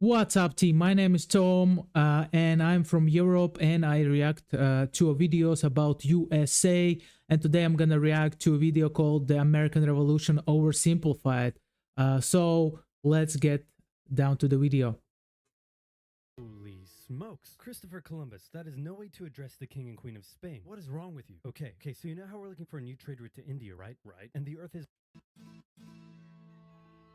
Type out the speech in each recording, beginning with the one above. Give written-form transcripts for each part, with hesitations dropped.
What's up, team? My name is Tom, and I'm from Europe, and I react to videos about USA. And today I'm gonna react to a video called "The American Revolution Oversimplified." So let's get down to the video. Holy smokes. Christopher Columbus, that is no way to address the king and queen of Spain. What is wrong with you? Okay, so you know how we're looking for a new trade route to India, right? Right. And the earth is...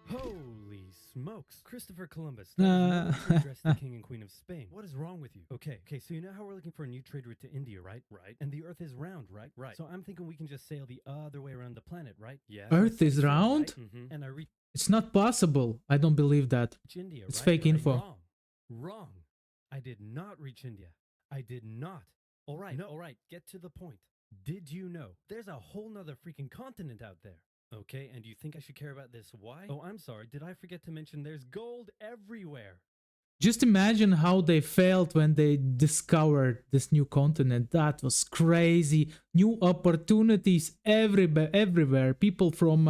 Holy smokes. Christopher Columbus, that is no way to address the king and queen of Spain. What is wrong with you? Okay, so you know how we're looking for a new trade route to India, right? Right. And the earth is round, right? Right. So I'm thinking we can just sail the other way around the planet, right? Yeah. Earth is round? Right? And I reach It's not possible. I don't believe that. India, It's right? fake info. Wrong. I did not reach India. I did not. All right, get to the point. Did you know there's a whole nother freaking continent out there? Okay, and do you think I should care about this? Why? Oh, I'm sorry. Did I forget to mention there's gold everywhere? Just imagine how they felt when they discovered this new continent. That was crazy. New opportunities everywhere. People from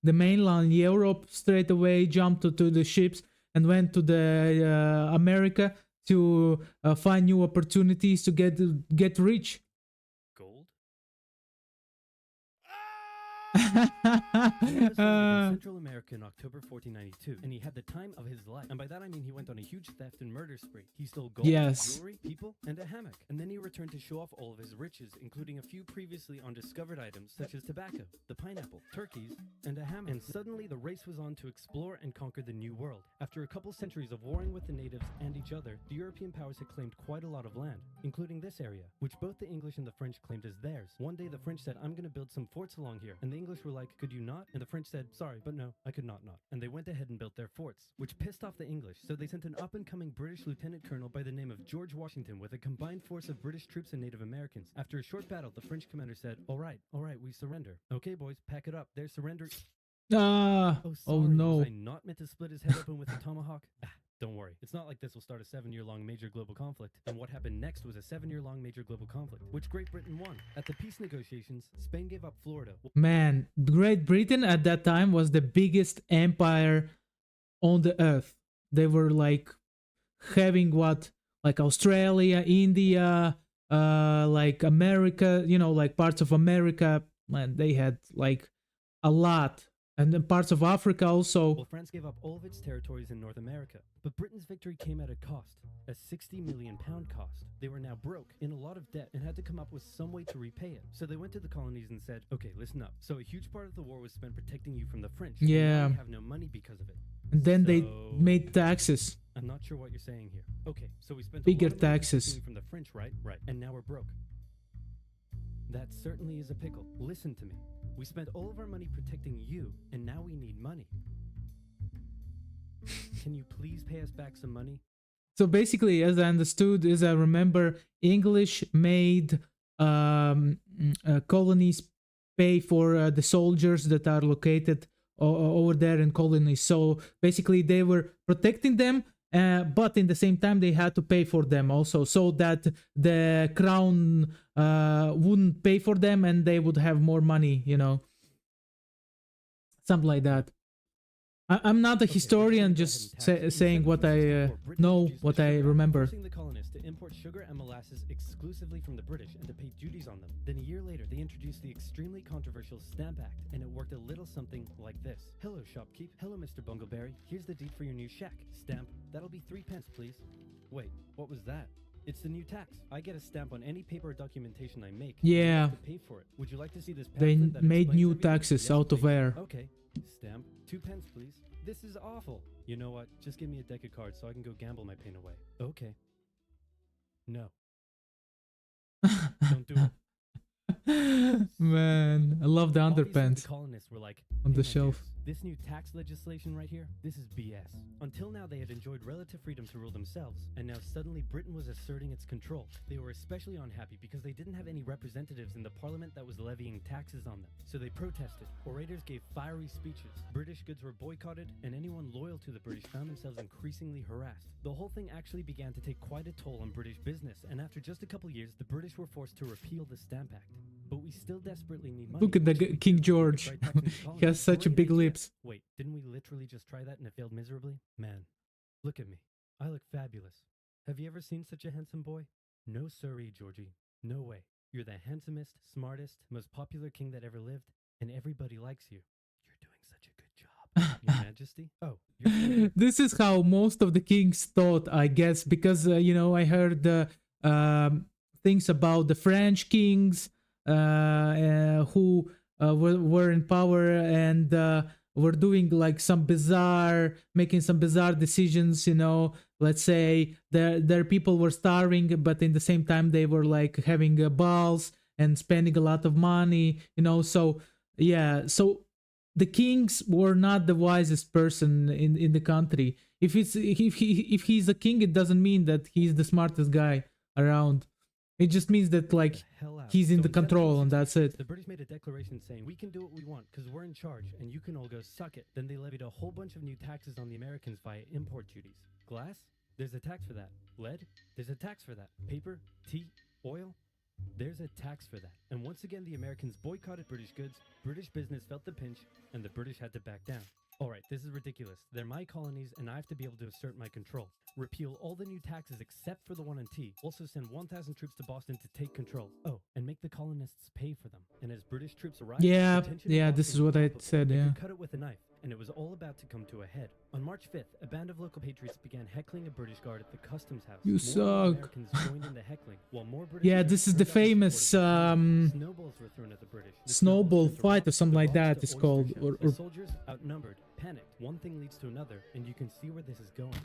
the mainland Europe straight away jumped to the ships and went to the America to find new opportunities to get rich. Gold? uh, Central America in October 1492, and he had the time of his life. And by that I mean he went on a huge theft and murder spree. He stole gold, yes. jewelry, people, and a hammock. And then he returned to show off all of his riches, including a few previously undiscovered items such as tobacco, the pineapple, turkeys, and a hammock. And suddenly the race was on to explore and conquer the new world. After a couple centuries of warring with the natives and each other, the European powers had claimed quite a lot of land, including this area, which both the English and the French claimed as theirs. One day the French said, "I'm going to build some forts along here," and the English were like, "Could you not?" And the French said, "Sorry, but no, I could not." And they went ahead and built their forts, which pissed off the English, so they sent an up-and-coming British lieutenant colonel by the name of George Washington with a combined force of British troops and Native Americans. After a short battle, the French commander said, all right, we surrender. Okay, boys, pack it up. They're surrendering. Oh no. Was I not meant to split his head open with a tomahawk? Don't worry, it's not like this will start a 7-year-long major global conflict. And what happened next was a 7-year-long major global conflict, which Great Britain won. At the peace negotiations, Spain gave up Florida. Man, Great Britain at that time was the biggest empire on the earth. They were like having like Australia, India, like America, like parts of America. Man, they had like a lot. And then parts of Africa also. Well, France gave up all of its territories in North America. But Britain's victory came at a cost, a £60 million cost. They were now broke, in a lot of debt, and had to come up with some way to repay it. So they went to the colonies and said, okay, listen up. So a huge part of the war was spent protecting you from the French. Yeah. And now we have no money because of it. And then they made taxes. I'm not sure what you're saying here. Okay, so we spent bigger a lot of money taxes protecting you from the French, right? Right. And now we're broke. That certainly is a pickle. Listen to me. We spent all of our money protecting you, and now we need money. Can you please pay us back some money? So basically, as I understood, as I remember, English made colonies pay for the soldiers that are located over there in colonies. So basically, they were protecting them, but in the same time, they had to pay for them also, so that the crown wouldn't pay for them and they would have more money, something like that. I'm not a historian, just saying what I know, what I remember. Forcing the colonists to import sugar and molasses exclusively from the British and to pay duties on them. Then a year later, they introduced the extremely controversial Stamp Act, and it worked a little something like this. Hello, shopkeep. Hello, Mr. Bungleberry. Here's the deed for your new shack. Stamp. That'll be 3 pence, please. Wait, what was that? It's the new tax. I get a stamp on any paper or documentation I make. Yeah. To pay for it. Would you like to see this They pamphlet made new taxes out of air. Okay. Stamp. 2 pence, please. This is awful. You know what? Just give me a deck of cards so I can go gamble my pain away. Okay. No. Don't do it. Man, I love the underpants The colonists were like, on the shelf. This new tax legislation right here, this is BS. Until now, they had enjoyed relative freedom to rule themselves, and now suddenly Britain was asserting its control. They were especially unhappy because they didn't have any representatives in the parliament that was levying taxes on them. So they protested. Orators gave fiery speeches. British goods were boycotted, and anyone loyal to the British found themselves increasingly harassed. The whole thing actually began to take quite a toll on British business, and after just a couple years, the British were forced to repeal the Stamp Act. But we still desperately need money. Look at the King George. He has such a big lips. Wait, didn't we literally just try that and it failed miserably? Man, look at me. I look fabulous. Have you ever seen such a handsome boy? No siree, Georgie. No way. You're the handsomest, smartest, most popular king that ever lived, and everybody likes you. You're doing such a good job, Your Majesty. Oh, you're still here. This is how most of the kings thought, I guess, because I heard things about the French kings who were in power and were doing like making some bizarre decisions. Let's say their people were starving, but in the same time they were like having balls and spending a lot of money. So yeah, so the kings were not the wisest person in the country. If he's a king, it doesn't mean that he's the smartest guy around. It just means that like Hell out. he's in So the in control and 1766, that's it. The British made a declaration saying, we can do what we want because we're in charge and you can all go suck it. Then they levied a whole bunch of new taxes on the Americans via import duties. Glass? There's a tax for that. Lead? There's a tax for that. Paper? Tea? Oil? There's a tax for that. And once again, the Americans boycotted British goods, British business felt the pinch, and the British had to back down. Alright, this is ridiculous. They're my colonies and I have to be able to assert my control. Repeal all the new taxes except for the one on tea. Also send 1,000 troops to Boston to take control. Oh, and make the colonists pay for them. And as British troops arrived, Yeah, the tension in yeah, this Boston is what I palpable. said, They yeah. could cut it with a knife, and it was all about to come to a head. On March 5th, a band of local patriots began heckling a British guard at the customs house. You More suck. Americans joined in the heckling, while more British Yeah, troops this is the turned out in famous support of the British. Snowballs were thrown at the British. The snowball snowballs turned to fight or rocks, something the like rocks that to is oyster called. shells. The soldiers, outnumbered, panicked. One thing leads to another, and you can see where this is going.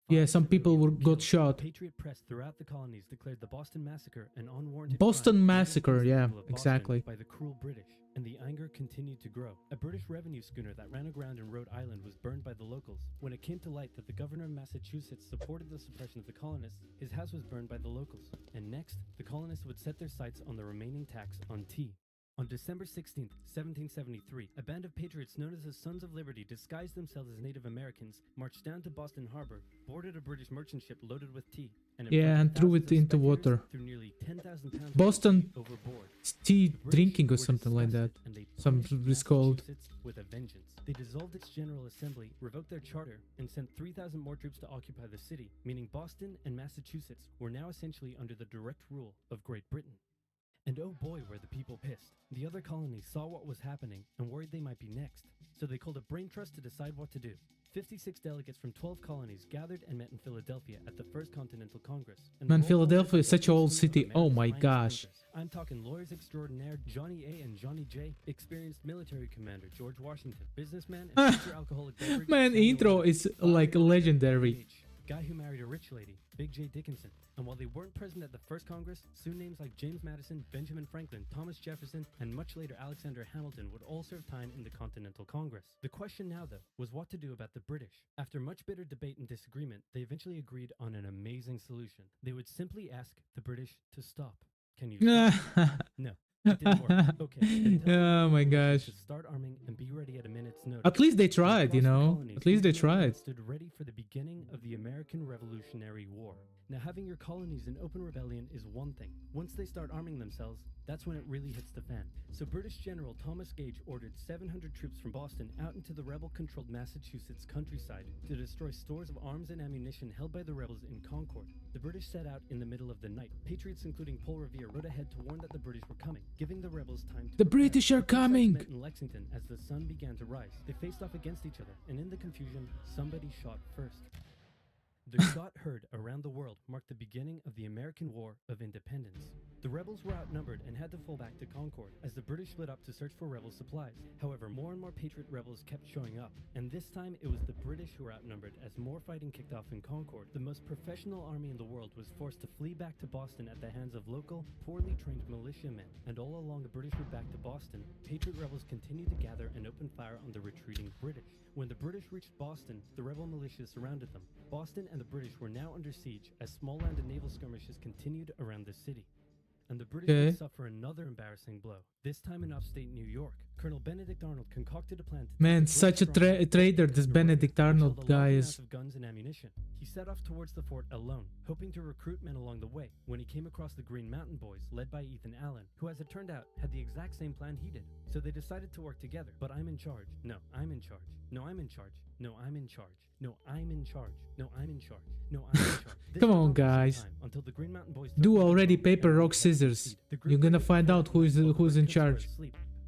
Yeah, 5 some people civilians got killed. shot. The Patriot press throughout the colonies declared the Boston Massacre an unwarranted Boston crime Massacre, against the yeah, people of Boston exactly. by the cruel British, and the anger continued to grow. A British revenue schooner that ran aground in Rhode Island was burned by the locals. When it came to light that the governor of Massachusetts supported the suppression of the colonists, his house was burned by the locals. And next, the colonists would set their sights on the remaining tax on tea. On December 16th, 1773, a band of patriots known as the Sons of Liberty disguised themselves as Native Americans, marched down to Boston Harbor, boarded a British merchant ship loaded with tea, and in Yeah, front of and threw thousands it of into spectators, water. threw nearly 10,000 pounds of Boston tea overboard. tea The British drinking or were something like that. disgusted, and they Some punished is called. Massachusetts with a vengeance. They dissolved its General Assembly, revoked their charter, and sent 3,000 more troops to occupy the city, meaning Boston and Massachusetts were now essentially under the direct rule of Great Britain. And oh boy, were the people pissed. The other colonies saw what was happening and worried they might be next. So they called a brain trust to decide what to do. 56 delegates from 12 colonies gathered and met in Philadelphia at the First Continental Congress. And Man, the roll call Philadelphia is was such an old officially of city. Oh America's my finest gosh. thinkers. I'm talking lawyers extraordinaire Johnny A and Johnny J, experienced military commander George Washington, businessman and future alcoholic beverage Man, Samuel intro Adams, is father like of Robert legendary. H., guy who married a rich lady, Big J. Dickinson. And while they weren't present at the first Congress, soon names like James Madison, Benjamin Franklin, Thomas Jefferson, and much later Alexander Hamilton would all serve time in the Continental Congress. The question now, though, was what to do about the British. After much bitter debate and disagreement, they eventually agreed on an amazing solution. They would simply ask the British to stop. Can you stop? No. It didn't work. Okay. then tell the Oh my British gosh. to start arming and be ready at a minute's notice. At least they Across tried, the you know. colonies, At least they these men tried. stood ready for the beginning of the American Revolutionary War. Now, having your colonies in open rebellion is one thing. Once they start arming themselves, that's when it really hits the fan. So British General Thomas Gage ordered 700 troops from Boston out into the rebel-controlled Massachusetts countryside to destroy stores of arms and ammunition held by the rebels in Concord. The British set out in the middle of the night. Patriots including Paul Revere rode ahead to warn that the British were coming, giving the rebels time to The prepare. British are The two sides coming! met in Lexington as the sun began to rise. They faced off against each other, and in the confusion, somebody shot first. The shot heard around the world marked the beginning of the American War of Independence. The rebels were outnumbered and had to fall back to Concord as the British split up to search for rebel supplies. However, more and more Patriot rebels kept showing up, and this time it was the British who were outnumbered as more fighting kicked off in Concord. The most professional army in the world was forced to flee back to Boston at the hands of local, poorly trained militiamen, and all along the British route back to Boston, Patriot rebels continued to gather and open fire on the retreating British. When the British reached Boston, the rebel militia surrounded them. Boston and the British were now under siege as small land and naval skirmishes continued around the city. And the British Okay. would suffer another embarrassing blow, this time in upstate New York. Colonel Benedict Arnold concocted a plan to take Man, the such a British stronghold traitor in this New York, Benedict which held Arnold a large guy amount is. of guns and ammunition. He set off towards the fort alone, hoping to recruit men along the way, when he came across the Green Mountain Boys, led by Ethan Allen, who, as it turned out, had the exact same plan he did. So they decided to work together. But I'm in charge. No, I'm in charge. No, I'm in charge. No, I'm in charge. No, I'm in charge. No, I'm in charge. No, I'm in charge. Come on, guys. Until the Green Mountain Boys Do already paper, rock, scissors. You're gonna find out who's in charge.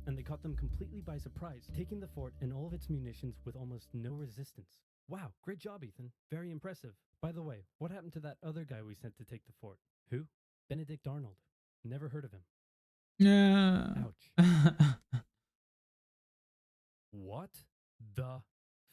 And they caught them completely by surprise, taking the fort and all of its munitions with almost no resistance. Wow, great job, Ethan. Very impressive. By the way, what happened to that other guy we sent to take the fort? Who? Benedict Arnold. Never heard of him. Yeah. Ouch. What the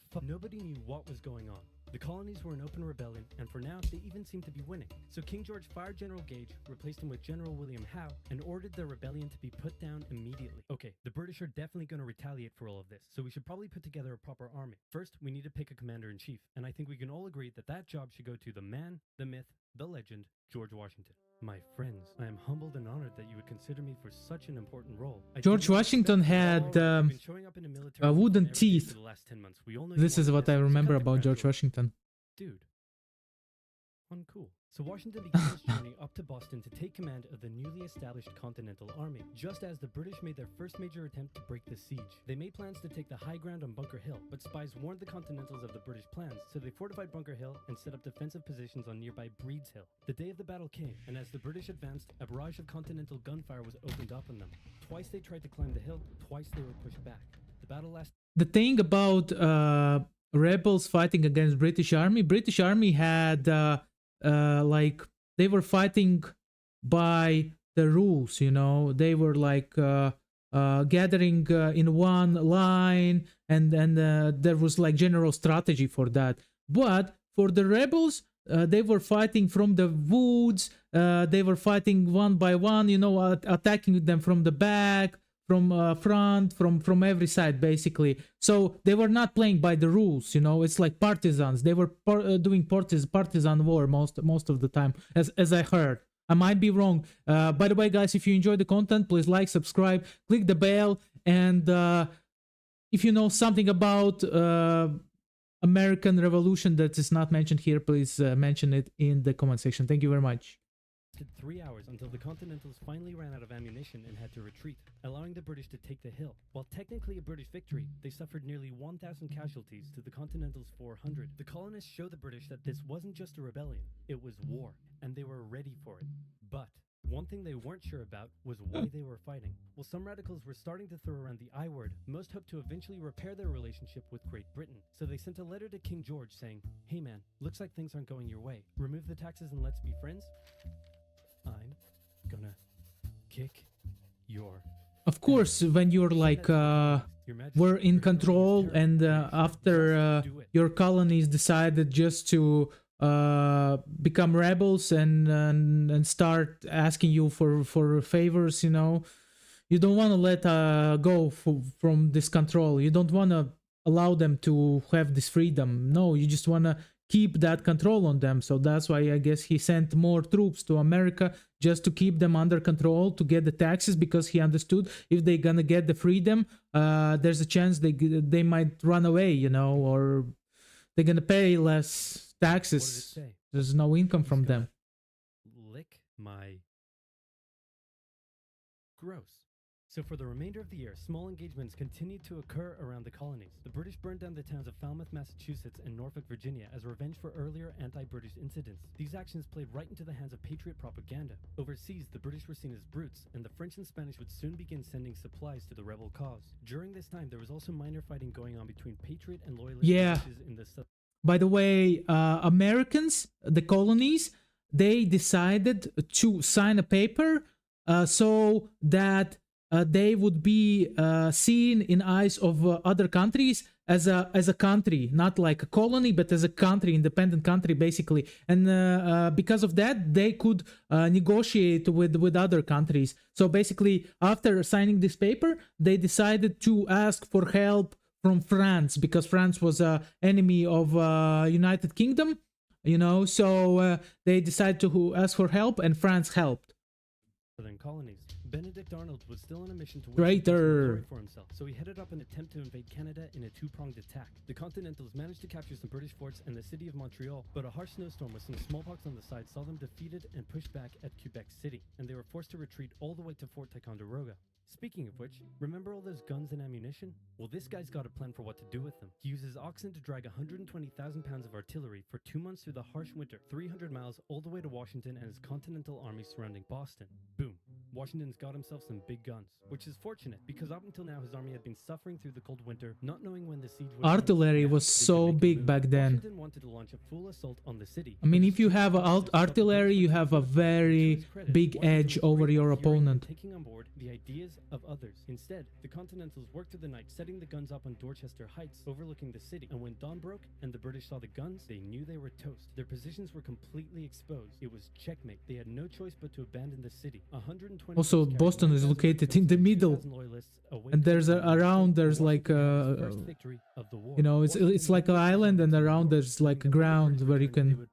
fuck? Nobody knew what was going on. The colonies were in open rebellion, and for now, they even seemed to be winning. So King George fired General Gage, replaced him with General William Howe, and ordered the rebellion to be put down immediately. Okay, the British are definitely going to retaliate for all of this, so we should probably put together a proper army. First, we need to pick a commander-in-chief, and I think we can all agree that that job should go to the man, the myth, the legend, George Washington. My friends, I am humbled and honored that you would consider me for such an important role. George Washington had wooden teeth. This is what I remember about George Washington. Dude. Uncool. So Washington began his journey up to Boston to take command of the newly established Continental Army, just as the British made their first major attempt to break the siege. They made plans to take the high ground on Bunker Hill, but spies warned the Continentals of the British plans, so they fortified Bunker Hill and set up defensive positions on nearby Breed's Hill. The day of the battle came, and as the British advanced, a barrage of Continental gunfire was opened up on them. Twice they tried to climb the hill, twice they were pushed back. The battle lasted. The thing about rebels fighting against British Army had like they were fighting by the rules, you know. They were like gathering in one line, and there was like general strategy for that. But for the rebels, they were fighting from the woods. They were fighting one by one, you know, attacking them from the back, from front, from every side, basically. So they were not playing by the rules, you know. It's like partisans. They were doing partisan war most of the time, as I heard. I might be wrong. By the way, guys, if you enjoy the content, please like, subscribe, click the bell, and if you know something about American Revolution that is not mentioned here, please mention it in the comment section. Thank you very much. 3 hours until the Continentals finally ran out of ammunition and had to retreat, allowing the British to take the hill. While technically a British victory, they suffered nearly 1,000 casualties to the Continentals' 400. The colonists showed the British that this wasn't just a rebellion, it was war, and they were ready for it. But one thing they weren't sure about was why they were fighting. While some radicals were starting to throw around the I word, most hoped to eventually repair their relationship with Great Britain. So they sent a letter to King George saying, "Hey man, looks like things aren't going your way. Remove the taxes and let's be friends." I'm gonna kick your... Of course, when you're like were in control, and after your colonies decided just to become rebels and start asking you for favors, you know, you don't want to let go from this control. You don't want to allow them to have this freedom. No, you just want to keep that control on them. So that's why I guess he sent more troops to America, just to keep them under control, to get the taxes, because he understood if they're gonna get the freedom, there's a chance they might run away, you know, or they're gonna pay less taxes. There's no income from them. Lick my... Gross. So for the remainder of the year, small engagements continued to occur around the colonies. The British burned down the towns of Falmouth, Massachusetts and Norfolk, Virginia as revenge for earlier anti-British incidents. These actions played right into the hands of patriot propaganda. Overseas, the British were seen as brutes, and the French and Spanish would soon begin sending supplies to the rebel cause. During this time, there was also minor fighting going on between patriot and loyalist forces in the south. By the way, Americans, the colonies, they decided to sign a paper so that they would be seen in eyes of other countries as a country, not like a colony, but as a country, independent country, basically. And because of that, they could negotiate with other countries. So basically, after signing this paper, they decided to ask for help from France, because France was an enemy of United Kingdom, you know. So they decided to ask for help, and France helped. Southern colonies. Benedict Arnold was still on a mission to win Traitor. glory for himself, so he headed up an attempt to invade Canada in a two-pronged attack. The Continentals managed to capture some British forts and the city of Montreal, but a harsh snowstorm with some smallpox on the side saw them defeated and pushed back at Quebec City, and they were forced to retreat all the way to Fort Ticonderoga. Speaking of which, remember all those guns and ammunition? Well, this guy's got a plan for what to do with them. He uses oxen to drag 120,000 pounds of artillery for 2 months through the harsh winter, 300 miles all the way to Washington and his Continental Army surrounding Boston. Boom. Washington's got himself some big guns, which is fortunate because up until now his army had been suffering through the cold winter, not knowing when the siege would Artillery end. was They could so make a big move. back then. Washington wanted to launch a full assault on the city. I mean, but if you his have troops artillery, you have a to very his credit, big Washington edge was over great your at hearing and opponent. taking on board the ideas of others. Instead, the Continentals worked through the night, setting the guns up on Dorchester Heights, overlooking the city. And when dawn broke and the British saw the guns, they knew they were toast. Their positions were completely exposed. It was checkmate. They had no choice but to abandon the city. 120 Also, troops Boston carrying is 1,000 located in the 2,000 middle, loyalists awaited and there's the battle. around there's Washington like got his first victory of the war. you know, it's like an island, and around there's like a ground where you can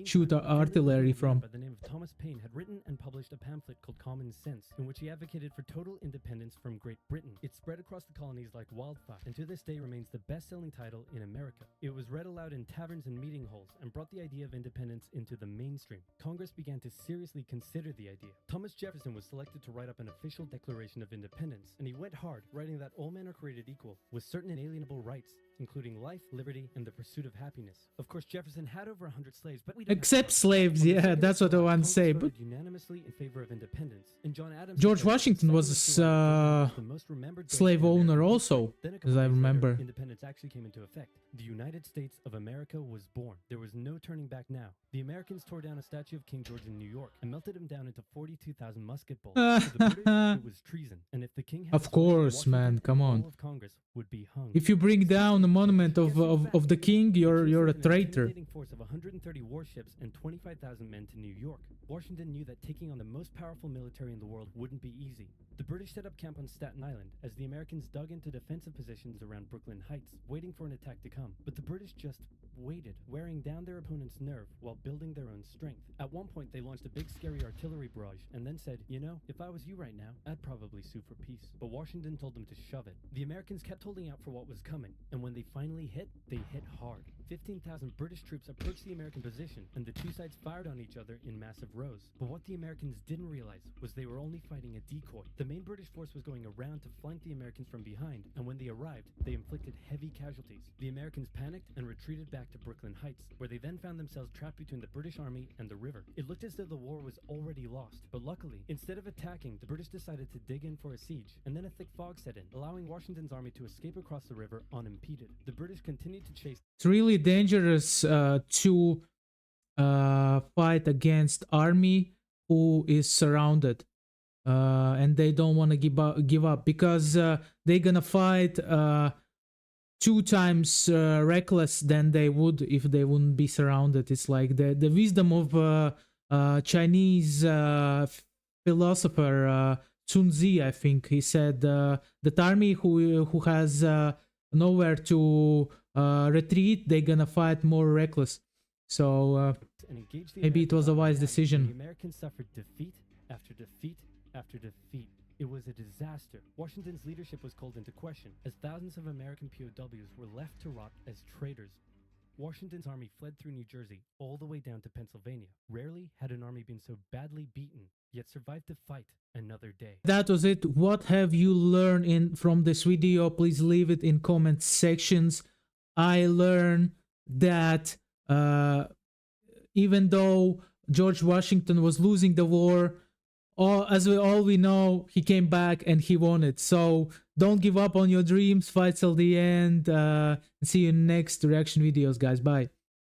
shoot artillery from. By the name of Thomas Paine had written and published a pamphlet called Common Sense, in which he advocated for total independence from Great Britain. It spread across the colonies like wildfire, and to this day remains the best-selling title in America. It was read aloud in taverns and meeting halls, and brought the idea of independence into the mainstream. Congress began to seriously consider the idea. Thomas Jefferson was selected to write up an official Declaration of Independence, and he went hard, writing that all men are created equal, with certain inalienable rights, including life, liberty, and the pursuit of happiness. Of course, Jefferson had over 100 slaves, but we don't have Except time. slaves, On the yeah, second that's what I July, want to Congress say. voted But unanimously in favor of independence, and John Adams George declared Washington the was second of July was the most remembered day slave in American owner history. also, Then a as couple I days later, remember. independence actually came into effect. The United States of America was born. There was no turning back now. The Americans tore down a statue of King George in New York and melted him down into 42,000 musket balls. To the British, it was treason. And if the king had Of his way, course, Washington man, and come all on. of Congress would be hung. If you bring down the monument of the king, you're a An traitor. intimidating force of 130 warships and 25,000 men to New York. Washington knew that taking on the most powerful military in the world wouldn't be easy. The British set up camp on Staten Island as the Americans dug into defensive positions around Brooklyn Heights, waiting for an attack to come. But the British just waited, wearing down their opponent's nerve while building their own strength. At one point, they launched a big scary artillery barrage and then said, you know, if I was you right now, I'd probably sue for peace. But Washington told them to shove it. The Americans kept holding out for what was coming, and when they finally hit, they hit hard. 15,000 British troops approached the American position, and the two sides fired on each other in massive rows. But what the Americans didn't realize was they were only fighting a decoy. The main British force was going around to flank the Americans from behind, and when they arrived, they inflicted heavy casualties. The Americans panicked and retreated back to Brooklyn Heights, where they then found themselves trapped between the British army and the river. It looked as though the war was already lost, but luckily, instead of attacking, the British decided to dig in for a siege, and then a thick fog set in, allowing Washington's army to escape across the river unimpeded. The British continued to chase. It's really dangerous to fight against army who is surrounded, and they don't want to give up because they're gonna fight 2 times reckless than they would if they wouldn't be surrounded. It's like the wisdom of Chinese philosopher Sun Tzu, I think. He said that army who has nowhere to retreat, they're gonna fight more reckless. So and engaged the maybe it was a American wise army. decision. The Americans suffered defeat after defeat after defeat. It was a disaster. Washington's leadership was called into question as thousands of American POWs were left to rot as traitors. Washington's army fled through New Jersey all the way down to Pennsylvania. Rarely had an army been so badly beaten, yet survived to fight another day. that was it. What have you learned from this video? Please leave it in comment sections. I learned that even though George Washington was losing the war, all we know, he came back and he won it. So don't give up on your dreams. Fight till the end. See you in next reaction videos, guys. Bye.